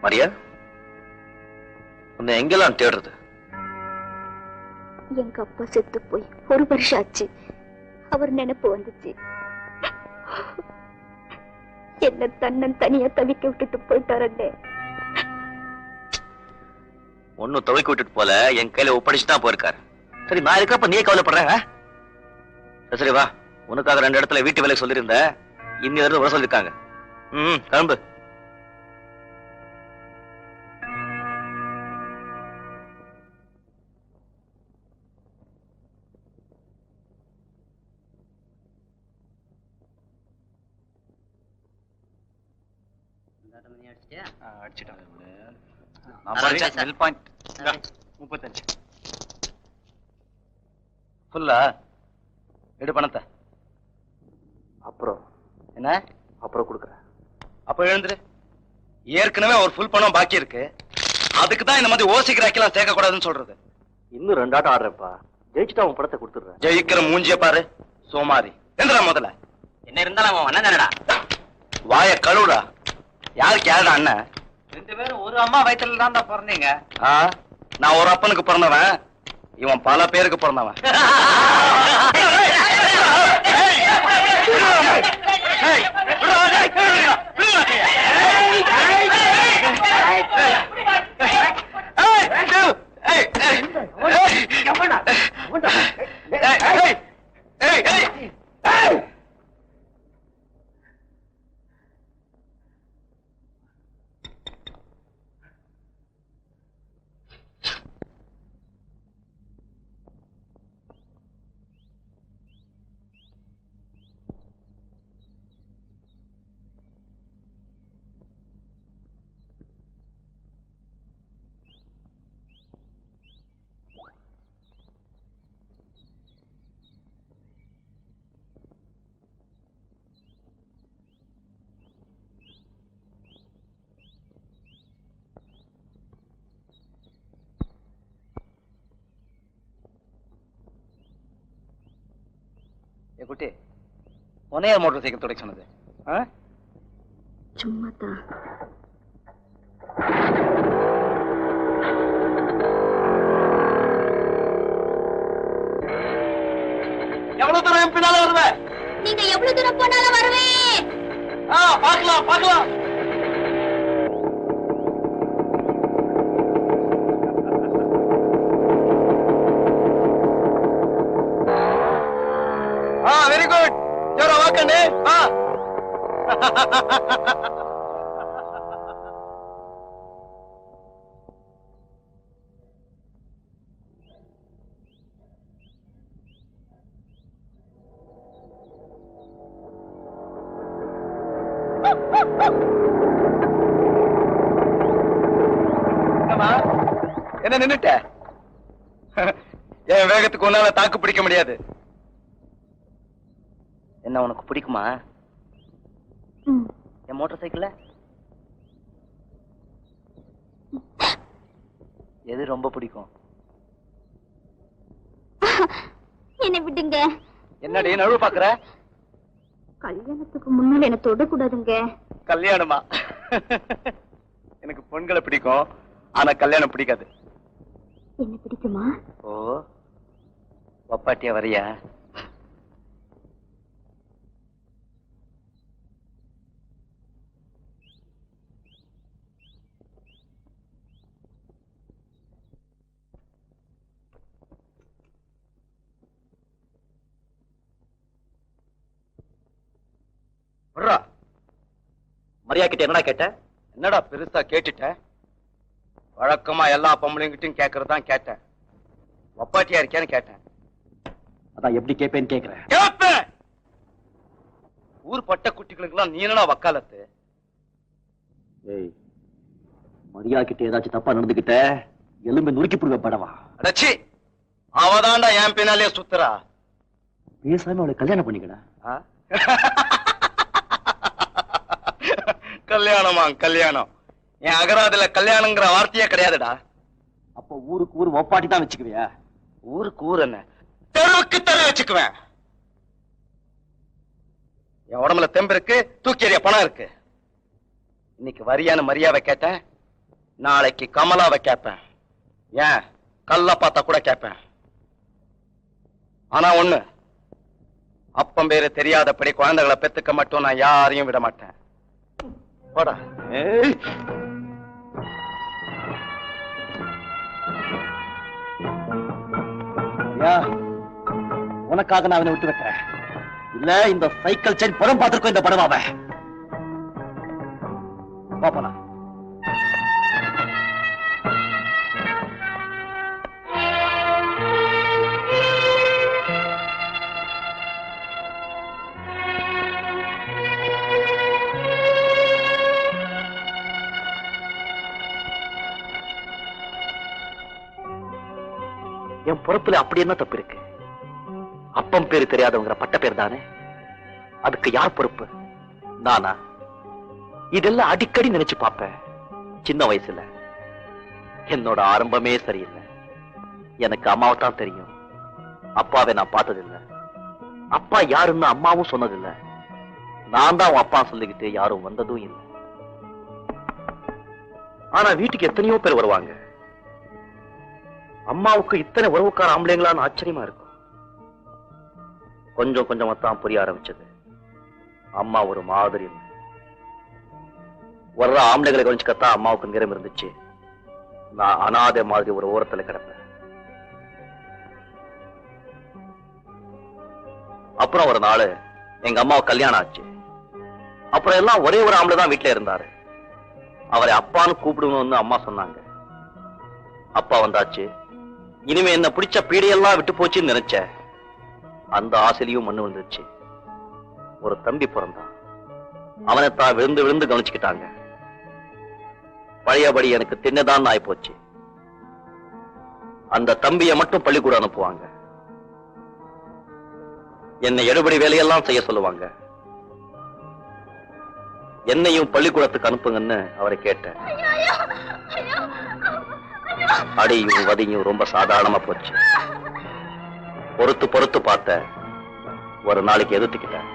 மரியா, உன்னை எங்கெல்லாம் தேடுறது? எங்க அப்பா செத்து போய் 1 வருஷம் ஆச்சு. அவர் நினைப்பு வந்துச்சு. என்ன தன்னன் தனியா தவிக்க விட்டுட்டு போயிட்டாரே. ஒன்னும் துவைக்க விட்டுட்டு போல, என் கையில ஒப்படைச்சுதான் போயிருக்காரு. சரி, நான் இருக்கப்ப நீ கவலைப்படுற? சரி வா, உனக்காக 2 இடத்துல வீட்டு வேலை சொல்லியிருந்த, இன்னி வர சொல்லிருக்காங்க. கிளம்பு. எடு பணத்தை. அப்புறம் என்ன? அப்புறம் கொடுக்குறேன். அப்ப எழுந்துரு. ஏற்கனவே ஒரு ஃபுல் பணம் பாக்கி இருக்கு. அதுக்குதான் இந்த மாதிரி ஓசிக்கிறாக்கெல்லாம் சேர்க்க கூடாதுன்னு சொல்றது. இன்னும் 2 ஆட்டம் ஆடுறப்பா. ஜெயிச்சுட்டு அவன் படத்தை கொடுத்துடுறேன். ஜெயிக்கிற மூஞ்சிய பாரு, சோமாரி. எந்திரா முதல்ல. என்ன இருந்தாலும் அவன் அண்ணன் தானடா. வாய கழுவுடா. யாருக்கு யாருடா அண்ணன்? 2 பேரும் ஒரு அம்மா வயிற்றுல தான் பிறந்தீங்க. நான் ஒரு அப்பனுக்கு பிறந்தவன், இவன் பல பேருக்கு பிறந்தவன். குட்டி, உன்னையா மோட்டார் சைக்கிள் துடைக்க சொன்னது? சும்மாதான். எவ்வளவு தூரம் என் பின்னால வருவேன்? நீங்க எவ்வளவு தூரம் போனாலும் வருவேன். பார்க்கலாம் பார்க்கலாம். Very good. ஜோரா வாக்கண்ணே. என்ன நின்னுட்ட? என் வேகத்துக்கு உன்னால தாக்கு பிடிக்க முடியாது. என்ன உனக்கு பிடிக்குமா என் மோட்டார் சைக்கிள்? எது ரொம்ப பிடிக்கும்? என்ன விடுங்க. என்னடி நழுவு பாக்குற? கல்யாணத்துக்கு முன்னால என்ன தொடக்கூடாதுங்க. கல்யாணமா? எனக்கு பெண்களை பிடிக்கும், ஆனா கல்யாணம் பிடிக்காது. என்ன பிடிக்குமா? ஓ, வப்பாட்டியா வரியா? மரியா கிட்ட என்னடா கேட்ட? என்னடா பெருசா கேட்டுட்ட? வழக்கமா எல்லா பொம்பளைங்கிட்டையும் கேட்கறதான் கேட்டேன். வப்பாட்டியா இருக்கேன்னு கேட்டேன். அதான் எப்படி கேட்பேன்னு கேட்கிறேன். கேட்பேன். ஊர் பட்ட குட்டிகளுக்கெல்லாம் நீ என்னடா வக்காலத்து? ஏய், மரியா கிட்ட ஏதாச்சும் தப்பா நடந்துகிட்ட எலும்பு நுறுக்கி புடுவ படவா? அடச்சி, அவதான்டா என் பின்னாலே சுத்துறா. பேசாம அவளை கல்யாணம் பண்ணிக்கடா. கல்யாணமா? கல்யாணம் என் அகராதுல கல்யாணங்கிற வார்த்தையே கிடையாதுடா. அப்ப ஊருக்கு ஊர் ஒப்பாட்டி தான் வச்சுக்குவியா? ஊருக்கு ஊர் என்ன, தெருவுக்கு தெரு வச்சுக்குவேன். என் உடம்புல தெம்பு இருக்கு, தூக்கி எறிய பணம் இருக்கு. இன்னைக்கு வரியான மரியாதை கேட்டேன், நாளைக்கு கமலாவை கேட்பேன், ஏன் கல்ல பார்த்தா கூட கேட்பேன். ஆனா ஒண்ணு, அப்பம் பேரு தெரியாதபடி குழந்தைகளை பெத்துக்க மட்டும் நான் யாரையும் விட மாட்டேன். போடா. ஏய். உனக்காக நான் அவனை விட்டு வைக்கிறேன். இல்ல இந்த சைக்கிள் செயின் படம் பார்த்திருக்கோம் இந்த படமாவ. பாப்பலாம். என் பொறுப்புல அப்படி என்ன தப்பு இருக்கு? அப்பம் பேரு தெரியாதவங்கிற பட்ட பேர் தானே. அதுக்கு யார் பொறுப்பு? நானா? இதெல்லாம் அடிக்கடி நினைச்சு பார்ப்பேன். சின்ன வயசுல என்னோட ஆரம்பமே சரியில்லை. எனக்கு அம்மாவை தான் தெரியும், அப்பாவை நான் பார்த்ததில்லை. அப்பா யாருன்னு அம்மாவும் சொன்னதில்லை. நான் தான் அப்பா சொல்லிக்கிட்டு யாரும் வந்ததும் இல்லை. ஆனா வீட்டுக்கு எத்தனையோ பேர் வருவாங்க. அம்மாவுக்கு இத்தனை உறவுக்கார ஆம்பளைங்களான்னு ஆச்சரியமா இருக்கும். கொஞ்சம் கொஞ்சமா தான் புரிய ஆரம்பிச்சது. அம்மா ஒரு மாதிரி வர்ற ஆம்பளைகளை கவனிச்சுக்கத்தான் அம்மாவுக்கு நேரம் இருந்துச்சு. நான் அனாதை மாதிரி ஒரு ஓரத்துல கிடப்பேன். அப்புறம் ஒரு நாள் எங்க அம்மாவுக்கு கல்யாணம் ஆச்சு. அப்புறம் எல்லாம் ஒரே ஒரு ஆம்பளை தான் வீட்டுல இருந்தாரு. அவரை அப்பான்னு கூப்பிடுவோம்னு அம்மா சொன்னாங்க. அப்பா வந்தாச்சு. இனிமே என்ன பிடிச்ச பீடையெல்லாம் விட்டு போச்சுன்னு நினைச்சேன். அந்த ஆசையிலையும் மண்ணு விழுந்துச்சு. ஒரு தம்பி பிறந்தான். அவனை தான் விழுந்து விழுந்து கவனிச்சுக்கிட்டாங்க. பழையபடி எனக்கு தின்னதான் ஆயி போச்சு. அந்த தம்பியை மட்டும் பள்ளிக்கூடம் அனுப்புவாங்க. என்னை எடுபடி வேலையெல்லாம் செய்ய சொல்லுவாங்க. என்னையும் பள்ளிக்கூடத்துக்கு அனுப்புங்கன்னு அவரை கேட்டேன். அடியும் வதியும் ரொம்ப சாதாரணமா போச்சு. பொறுத்து பொறுத்து பார்த்த. ஒரு நாளைக்கு எதிர்த்துக்கிட்டேன்.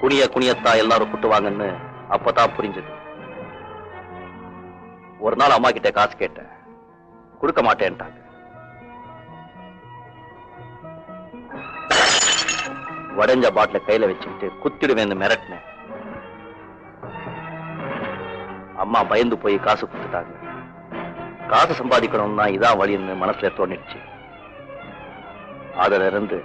குனிய குனியத்தா எல்லாரும் குட்டுவாங்கன்னு அப்பதான் புரிஞ்சது. ஒரு நாள் அம்மா கிட்ட காசு கேட்டேன். கொடுக்க மாட்டேன்ட்டாங்க. வடைஞ்ச பாட்டில கையில வச்சுக்கிட்டு குத்திடுவேன் மிரட்டினேன். அம்மா பயந்து போய் காசு கொடுத்துட்டாங்க. காசு சம்பாதிக்கணும்னா இதான் வழின்னு மனசுல தோணிடுச்சு. அதுல இருந்து